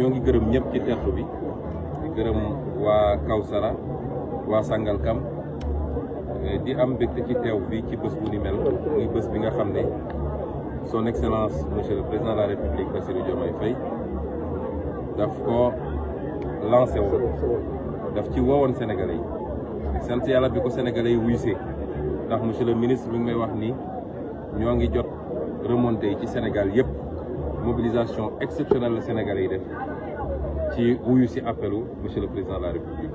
ñoo ngi gërëm ñëpp ci tertu bi di gërëm waa Kawsara waa Sangalkam di am mbégte ci teew fii ci bés bu ni mel muy bés bi nga xam ne son excellence monsieur le président de la république Bassirou Diomaye Faye daf ko lancé woon daf ci woowoon sénégalais yi sant yàlla bi ko sénégalais yi wuysee ndax monsieur le ministre mi ngi may wax ni ñoo ngi jot remontée yi ci Sénégal yëpp mobilisation exceptionnelle la sénégalais yi def ci wuyu si appelu monsieur le président de la république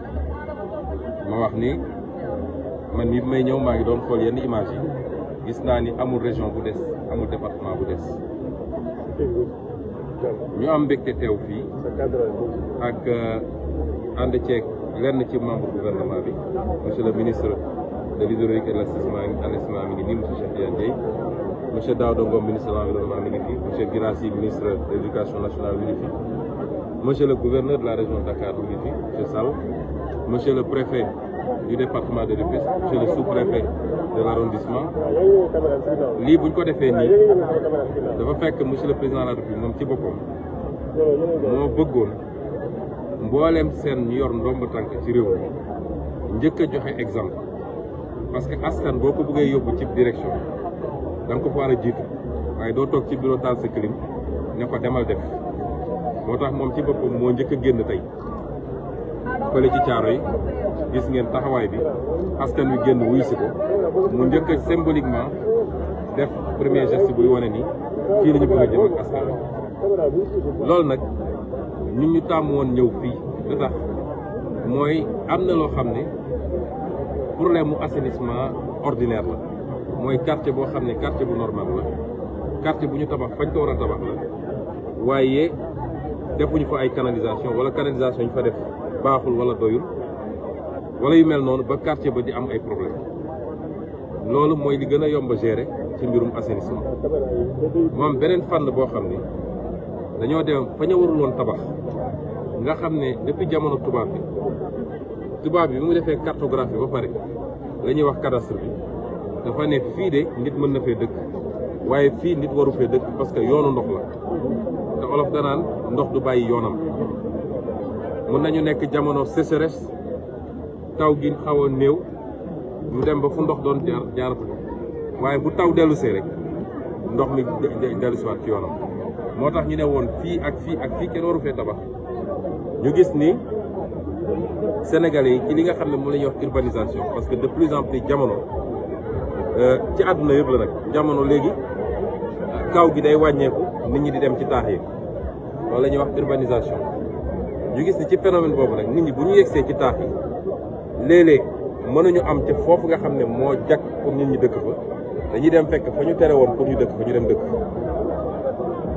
ma wax ni man ni may ñëw maa ngi doon xool yenn image yi gis naa ni amul région bu des amul département bu des ñu am mbégte teew fii ak ànd ceeg lenn ci membre gouvernement bi monsieur le ministre de l'hydraulique et de l'assainissement mi ngi nii monsieur Cheikh Tidiane Dièye monsieur Daouda Ngom ministre de l'environnement mi ngi fi monsieur Guirassy ministre de l'éducation nationale mi ngi fi monsieur le gouverneur de la région de Dakar mi ngi fi monsieur Sall monsieur le préfet du département de Rufisque monsieur le sous-préfet de l'arrondissement lii buñ ko defee nii dafa fekk monsieur le président de la République moom ci boppam moo bëggoon mbooleem seen ñu yor ndomb tànk ci réew mi njëkk a joxe exemple parce que askan boo ko bëggee yóbbu ci direction da nga ko fa war a jiitu waaye doo toog ci bureau taal sa clim ne ko demal def moo tax moom ci boppam moo njëkk a génn tey fële ci caaro yi gis ngeen taxawaay bi askan wi génn wuy si ko mu njëkk a symboliquement def premier geste buy wane ni fii la ñu bëgg a jëm ak askan wi loolu nag ñun ñu tàmm woon ñëw fii lu tax mooy am na loo xam ne problème mu assainissement ordinaire la mooy quartier boo xam ne quartier bu normal la quartier bu ñu tabax fañ ko war a tabax la waaye defuñu fa ay canalisation wala canalisation ñu fa def baaxul wala doyul wala yu mel noonu ba quartier ba di am ay problème loolu mooy li gën a yomb a gérer ci mbirum assainissement moom beneen fànn boo xam ne dañoo dem fa ñu warul woon tabax nga xam ne depuis jamono tubaab bi mu defee cartographie ba pare la ñuy wax cadastre bi dafa ne fii de nit mën na fee dëkk waaye fii nit waru fee dëkk parce que yoonu ndox la te olof danaan ndox du bàyyi yoonam mën nañu nekk jamono sécheresse taw gi xaw a néew mu dem ba fu ndox doon jaaratu waaye bu taw dellusee rek ndox mi dellusiwaat ci yoonam moo tax ñu ne woon fii ak fii ak fii kenn waru fee tabax ñu gis ni Sénégalais yi ci li nga xam ne moom la ñuy wax urbanisation parce que de plus en plus jamono ci àdduna yëpp la nag jamono léegi kaw gi day wàññeeku nit ñi di dem ci taax yi loolu la ñuy wax urbanisation ñu gis ni ci phénomène boobu nag nit ñi bu ñu yegsee ci taax yi léeg-léeg mënuñu am ci foofu nga xam ne moo jag pour nit ñi dëkk fa dañuy dem fekk fa ñu tere woon pour ñu dëkk fa ñu dem dëkk fa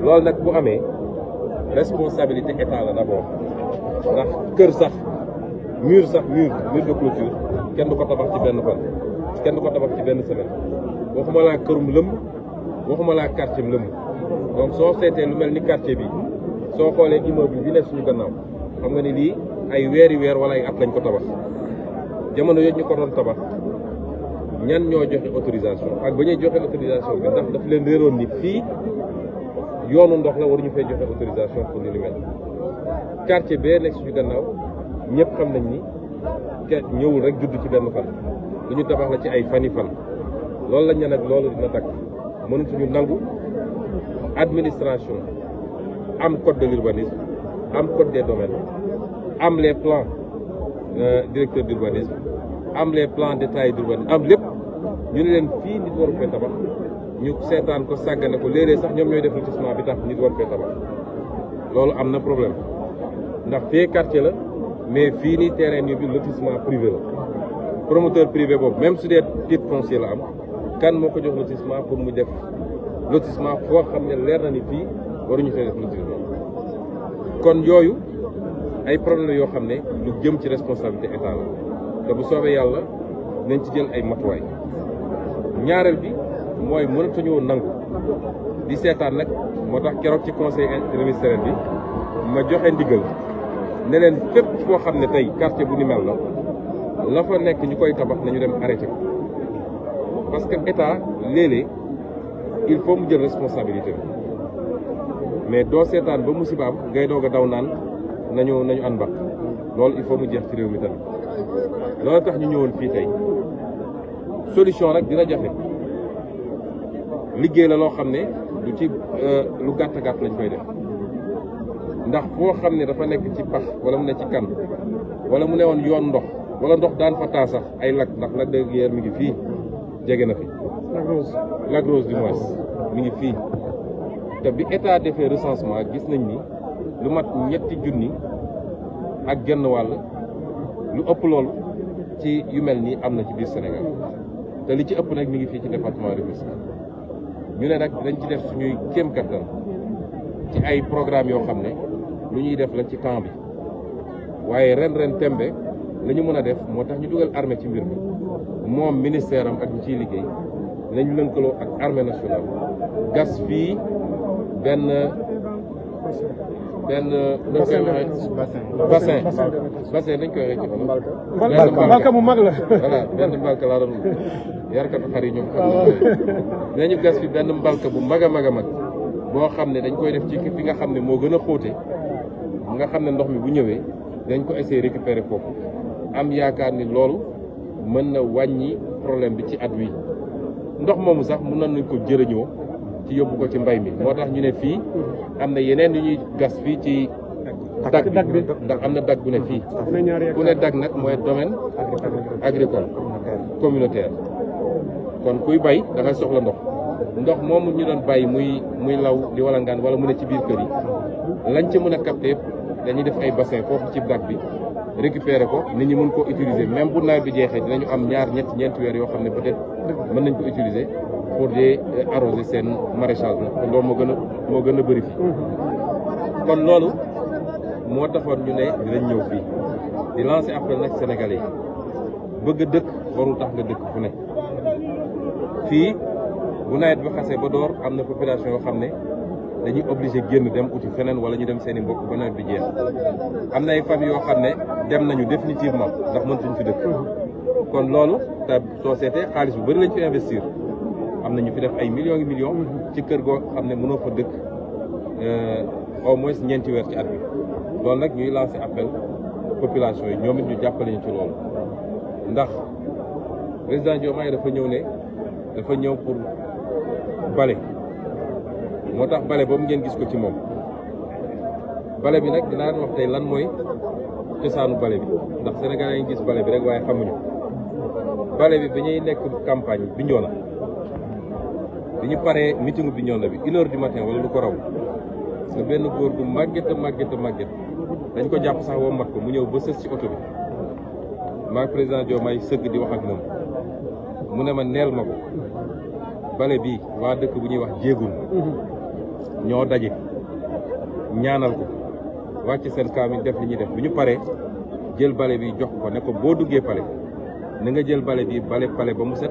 loolu nag bu amee responsabilité état la d'abord ndax kër sax mur de clôture kenn du ko tabax ci benn fan kenn du ko tabax ci benn semaine waxuma laa kërum lëmm waxuma laa quartier lëmm donc soo seetee lu mel ni quartier bi soo xoolee immeuble bi nekk suñu gannaaw xam nga ni lii ay weeri weer wala ay at lañ ko tabax jamono yooyu ñu ko doon tabax ñan ñoo joxe autorisation ak ba ñuy joxe autorisation bi ndax daf leen réeroon ni fii yoonu ndox la waruñu fay joxe autorisation pour ni li mel quartier bee nekk suñu gannaaw ñëpp xam nañ ni ñëwul rek judd ci benn fan lu ñu tabax la ci ay fani fan loolu lañ ne nag loolu dina takk mënatuñu nangu administration am code de l'urbanisme am code des domaines am les plans directeur d'urbanisme am les plans détaillés d'urbanisme am lépp ñu ne leen fii nit waru fee tabax ñu seetaan ko sàggane ko léeg-léeg sax ñoom ñooy def lotissement bi tax nit waru fee tabax loolu am na problème ndax fee quartier la mais fii nii terrain bi lotissement privé la promoteur privé boobu même su dee titre foncier la am kan moo ko jox lotissement pour mu def lotissement foo xam ne leer na ni fii waruñu fee def lotissement kon yooyu ay problème yoo xam ne lu jëm ci responsabilité état la te bu soobee yàlla nañ ci jël ay matuwaay ñaareel bi mooy mënatuñu nangu di seetaan nag moo tax keroog ci conseil interministériel bi ma joxe ndigal ne leen fépp foo xam ne tey quartier bu ni mel la fa nekk ñu koy tabax nañu dem arrêté ko parce que état léeg-léeg il faut mu jël responsabilité mais doo seetaan ba musiba am ngay doog a daw naan nañu an mbaq loolu il faut mu jeex ci réew mi tamit loolu tax ñu ñëwoon fii tey solution rek dina jafe liggéey la loo xam ne du ci lu gàtt gàtt lañ koy def ndax foo xam ne dafa nekk ci pax wala mu ne ci kan wala mu ne woon yoon ndox wala ndox daan fa taa sax ay lac ndax Lac de Guiers mi ngi fii jege na fi Lac Rose du moins mi ngi fii te bi état defee recensement gis nañ ni lu mat 3 ak genn wàll lu ëpp loolu ci yu mel nii am na ci biir Sénégal te li ci ëpp nag mi ngi fii ci département Rufisque ñu ne nag dañ ci def suñuy kéem kattan ci ay programme yoo xam ne lu ñuy def la ci temps bi waaye ren tembe la ñu mën a def moo tax ñu dugal armée ci mbir mi moom ministère am ak ñi ciy liggéey nañ lënkaloo ak armée nationale gas fii benn bassin dañ koy waxee ci wala mbalka mu mag la voilà benn mbalka laa doon yarkatu xar yi ñoom xam nañu gas fi benn mbalka bu mag a mag boo xam ne dañ koy def ci fi nga xam ne moo gën a xóote nga xam ne ndox mi bu ñëwee dañ ko essayer récupérer foofu am yaakaar ni loolu mën na wàññi problème bi ci at wi ndox moomu sax mën nañ ko jëriñoo ci yóbbu ko ci mbay mi moo tax ñu ne fii am na yeneen yu ñuy gas fii ci dag bi ndax am na dag bu ne fii bu ne dag nag mooy domaine agricole communautaire kon kuy bay da ngay soxla ndox moomu ñu doon bàyyi muy law di walangaan wala mu ne ci biir kër yi lañ ci mën a capter dañuy def ay bassin foofu ci dag bi récupérer ko nit ñi mën koo utiliser même bu nawet bi jeexee dinañu am ñeenti weer yoo xam ne peut-être mën nañ ko utiliser pour di arroser seen maraîchage na kon loolu moo gën a bëri fii kon loolu moo taxoon ñu ne dinañ ñëw fii di lancer appel nag Sénégalais yi bëgg a dëkk warul tax nga dëkk fu ne fii bu nawet bi xasee ba door am na population yoo xam ne dañuy obligé génn dem uti feneen wala ñu dem seen i mbokk ba nawet bi jeex am na ay famille yoo xam ne dem nañu définitivement ndax mëntuñ fi dëkk kon loolu te soo seetee xaalis bu bëri lañ fi investir am na ñu fi def ay millions ci kër goo xam ne mënoo fa dëkk au moins 9 weer ci at bi loolu nag ñuy lancer appel population yi ñoom it ñu jàppale ñu ci loolu ndax président Diomaye dafa ñëw pour bale moo tax bale boobu ngeen gis ko ci moom bale bi nag dinaa wax tey lan mooy cosaanu bale bi ndax Sénégal yi gis bale bi rek waaye xamuñu bale bi ñuy nekk campagne Bignona bi ñu paree meeting Bignona bi 1h du matin wala lu ko raw parce que benn góor gu màgget dañ ko jàpp sax woo mat ko mu ñëw ba sës ci oto bi maag président Diomaye sëgg di wax ak moom mu ne ma neel ma ko bale bi waa dëkk bu ñuy wax jéegul ñoo daje ñaanal ko wàcc seen kaamil def li ñuy def bu ñu paree jël bale bi jox ko ne ko boo duggee pale na nga jël bale bi bale pale ba mu set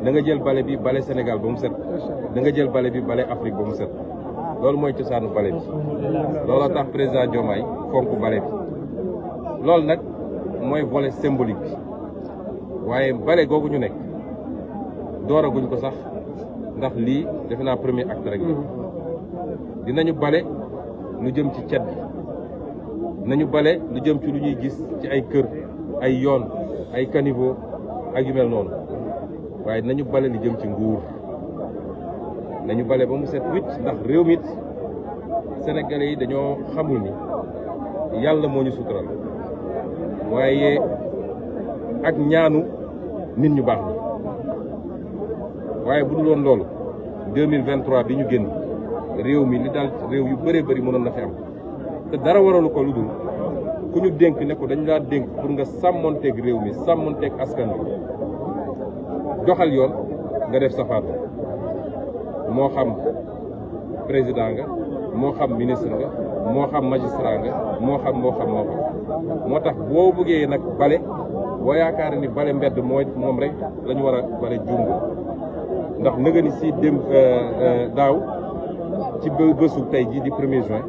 na nga jël bale bi bale Sénégal ba mu set na nga jël bale bi bale Afrique ba mu set loolu mooy cosaanu bale bi looloo tax président Diomaye fonk bale bi loolu nag mooy volet symbolique bi waaye bale googu ñu nekk dooraguñ ko sax ndax lii defe naa premier acte rek la dinañu bale lu jëm ci cet bi dinañu bale lu jëm ci lu ñuy gis ci ay kër ay yoon ay caniveau ak yu mel noonu waaye dinañu bale lu jëm ci nguur nañu bale ba mu set wicc ndax réew mi Sénégalais yi dañoo xamul ni yàlla moo ñu sutural waaye ak ñaanu nit ñu baax ñi waaye bu dul woon loolu 2023 bi ñu génn réew mi li daal réew yu bëree bëri mënoon na fi am te dara waralu ko lu dul ku ñu dénk ne ko dañ laa dénk pour nga sàmmonteeg réew mi sàmmonteeg askan wi doxal yoon nga def safaan moo xam président nga moo xam ministre nga moo xam magistrat nga moo xam moo tax boo bëggee nag bale boo yaakaar ni bale mbedd moom rek la ñu war a bale jumbo ndax nëga ni si dem daaw ci bésu tey jii di 1er juin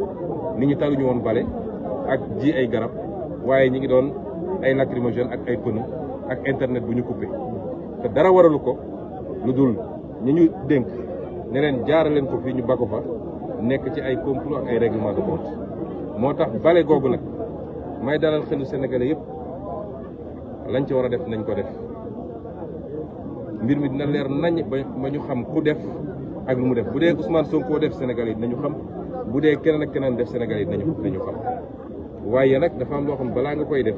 nit ñi taluñu woon bale ak ji ay garab waaye ñi ngi doon ay lacrymogène ak ay pneu ak internet bu ñu coupé te dara waralu ko lu dul ñi ñu dénk ne leen jaara leen ko fii ñu ba ko fa nekk ci ay complot ak ay règlement de compte moo tax bale googu nag may dalal xelu Sénégalais yëpp lañ ci war a def nañ ko def mbir mi dina leer nañ ba ñu xam ku def ak lu mu def bu dee Ousmane Sonko def Sénégalais yi dinañu xam bu dee keneen ak keneen def Sénégalais yi dinañu xam waaye nag dafa am loo xam balaa nga koy def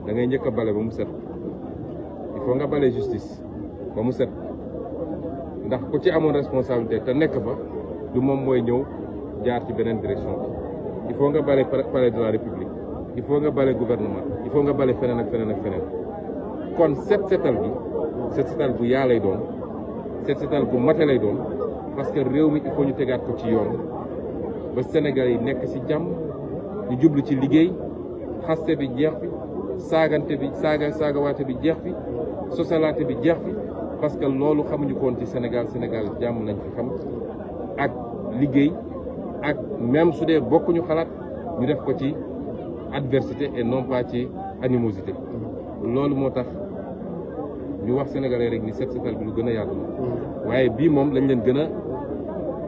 da ngay njëkk a bale ba mu set il faut nga bale justice ba mu set ndax ku ci amoon responsabilité te nekk fa du moom mooy ñëw jaar ci beneen direction bi il faut nga bale palais de la République il faut nga bale gouvernement il faut nga bale feneen ak feneen ak feneen kon setal bu yaa lay doon setal bu mate lay doon parce que réew mi il faut ñu tegaat ko ci yoon ba Sénégal yi nekk ci jàmm ñu jublu ci liggéey xaste bi jeex fi saagante bi saagawaate bi jeex fi sosalaate bi jeex fi parce que loolu xamuñu ko woon ci Sénégal jàmm nañ fi xam ak liggéey ak même su dee bokkuñu xalaat ñu def ko ci adversité et non pas ci animosité loolu moo tax ñu wax sénégalais rek ni setal bi lu gën a yàgg la waaye bii moom lañ leen gën a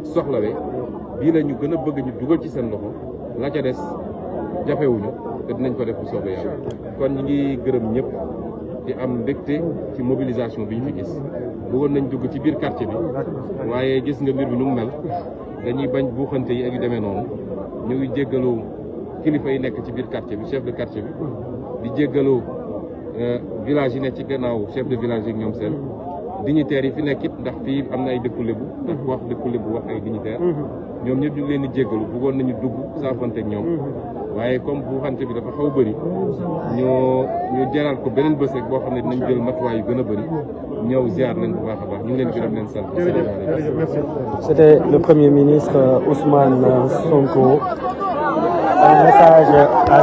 soxlawee bii la ñu gën a bëgg ñu dugal ci seen loxo la ca des jafewuñu te dinañ ko def bu soobee yàlla kon ñi ngi gërëm ñëpp di am mbégte ci mobilisation bi ñu fi gis bëggoon nañ dugg ci biir quartier bi waaye gis nga mbir bi nu mu mel dañuy bañ buuxante yi ak yu demee noonu ñu ngi jéggalu kilifa yi nekk ci biir quartier bi chef de quartier bi di jéggalu village yi nekk ci gannaaw chef de village yi ñoom seen dignitaires yi fi nekk it ndax fii am na ay dëkku lébu ndax wax dëkku lébu wax ay dignitaires ñoom ñëpp ñu ngi leen di jéggalu bëggoon nañu dugg saafante ak ñoom waaye comme buuxante bi dafa xaw bëri ñu jaral ko beneen bés rek boo xam ne dinañ jël matuwaay yu gën a bëri ñëw ziar leen bu baax a baax ñu ngi leen gërëm leen sant. C'était le Premier ministre Ousmane Sonko. Un message à